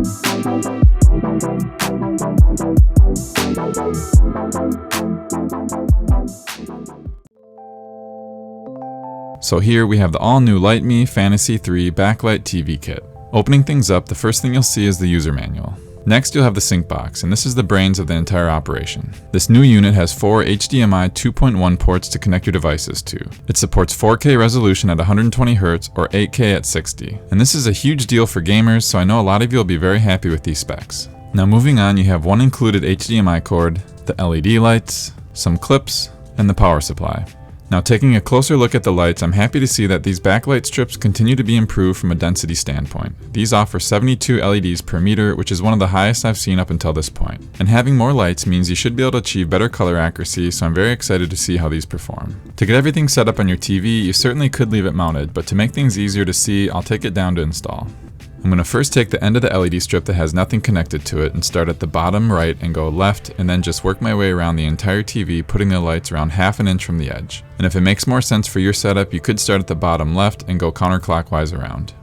So here we have the all-new Lytmi Fantasy 3 Backlight TV Kit. Opening things up, the first thing you'll see is the user manual. Next you'll have the sync box, and this is the brains of the entire operation. This new unit has 4 HDMI 2.1 ports to connect your devices to. It supports 4K resolution at 120Hz or 8K at 60. And this is a huge deal for gamers, so I know a lot of you will be very happy with these specs. Now moving on, you have one included HDMI cord, the LED lights, some clips, and the power supply. Now taking a closer look at the lights, I'm happy to see that these backlight strips continue to be improved from a density standpoint. These offer 72 LEDs per meter, which is one of the highest I've seen up until this point. And having more lights means you should be able to achieve better color accuracy, so I'm very excited to see how these perform. To get everything set up on your TV, you certainly could leave it mounted, but to make things easier to see, I'll take it down to install. I'm going to first take the end of the LED strip that has nothing connected to it and start at the bottom right and go left, and then just work my way around the entire TV, putting the lights around half an inch from the edge. And if it makes more sense for your setup, you could start at the bottom left and go counterclockwise around.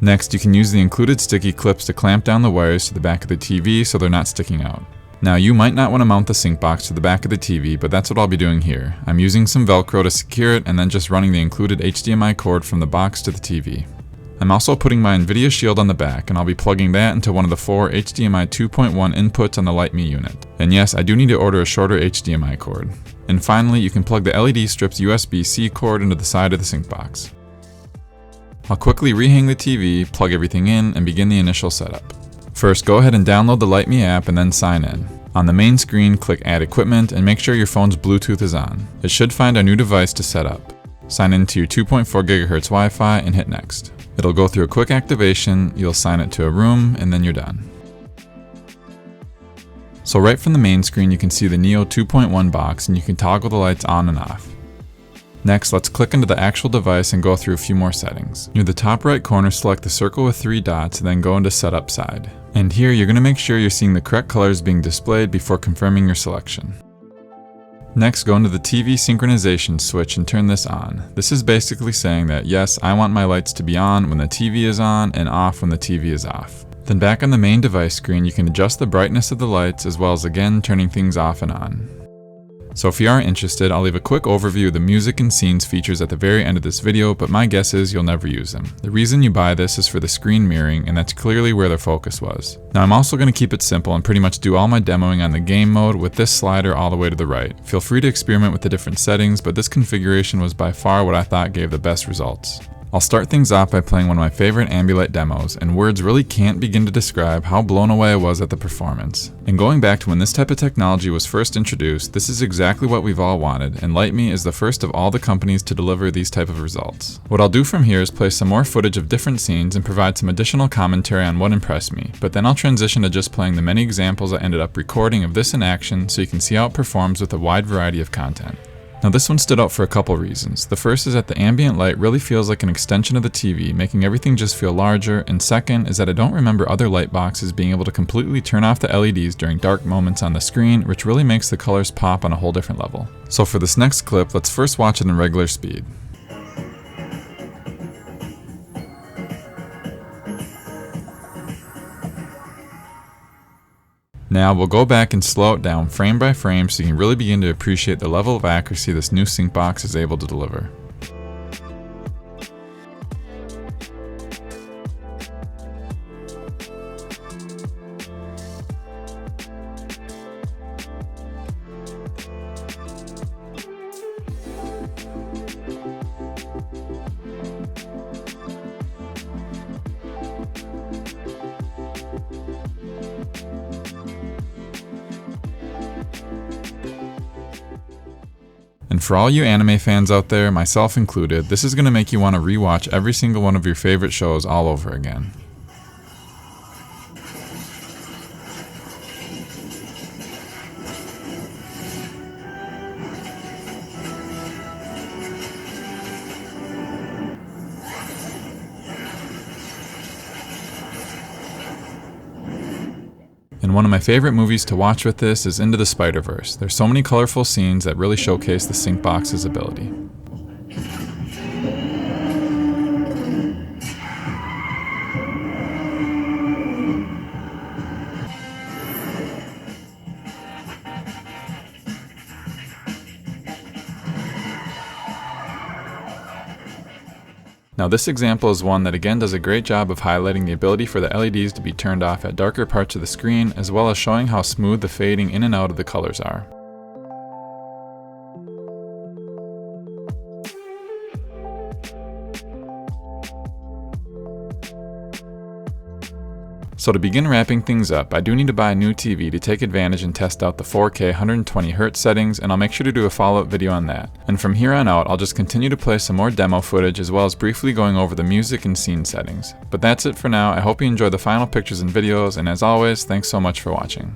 Next, you can use the included sticky clips to clamp down the wires to the back of the TV so they're not sticking out. Now you might not want to mount the sync box to the back of the TV, but that's what I'll be doing here. I'm using some Velcro to secure it and then just running the included HDMI cord from the box to the TV. I'm also putting my NVIDIA Shield on the back, and I'll be plugging that into one of the 4 HDMI 2.1 inputs on the Lytmi unit. And yes, I do need to order a shorter HDMI cord. And finally, you can plug the LED strip's USB-C cord into the side of the sync box. I'll quickly rehang the TV, plug everything in, and begin the initial setup. First, go ahead and download the Lytmi app and then sign in. On the main screen, click Add Equipment and make sure your phone's Bluetooth is on. It should find our new device to set up. Sign into your 2.4 GHz Wi-Fi and hit Next. It'll go through a quick activation, you'll assign it to a room, and then you're done. So right from the main screen you can see the Neo 2.1 box and you can toggle the lights on and off. Next, let's click into the actual device and go through a few more settings. Near the top right corner, select the circle with 3 dots, then go into Setup side. And here you're going to make sure you're seeing the correct colors being displayed before confirming your selection. Next, go into the TV synchronization switch and turn this on. This is basically saying that yes, I want my lights to be on when the TV is on and off when the TV is off. Then back on the main device screen, you can adjust the brightness of the lights as well as again turning things off and on. So if you are interested, I'll leave a quick overview of the music and scenes features at the very end of this video, but my guess is you'll never use them. The reason you buy this is for the screen mirroring, and that's clearly where their focus was. Now I'm also going to keep it simple and pretty much do all my demoing on the game mode with this slider all the way to the right. Feel free to experiment with the different settings, but this configuration was by far what I thought gave the best results. I'll start things off by playing one of my favorite Ambilight demos, and words really can't begin to describe how blown away I was at the performance. And going back to when this type of technology was first introduced, this is exactly what we've all wanted, and Lytmi is the first of all the companies to deliver these type of results. What I'll do from here is play some more footage of different scenes and provide some additional commentary on what impressed me, but then I'll transition to just playing the many examples I ended up recording of this in action so you can see how it performs with a wide variety of content. Now this one stood out for a couple reasons. The first is that the ambient light really feels like an extension of the TV, making everything just feel larger, and second is that I don't remember other light boxes being able to completely turn off the LEDs during dark moments on the screen, which really makes the colors pop on a whole different level. So for this next clip, let's first watch it in regular speed. Now we'll go back and slow it down frame by frame so you can really begin to appreciate the level of accuracy this new sync box is able to deliver. And for all you anime fans out there, myself included, this is going to make you want to rewatch every single one of your favorite shows all over again. And one of my favorite movies to watch with this is Into the Spider-Verse. There's so many colorful scenes that really showcase the sync box's ability. Now this example is one that again does a great job of highlighting the ability for the LEDs to be turned off at darker parts of the screen, as well as showing how smooth the fading in and out of the colors are. So to begin wrapping things up, I do need to buy a new TV to take advantage and test out the 4K 120Hz settings, and I'll make sure to do a follow-up video on that. And from here on out, I'll just continue to play some more demo footage as well as briefly going over the music and scene settings. But that's it for now. I hope you enjoy the final pictures and videos, and as always, thanks so much for watching.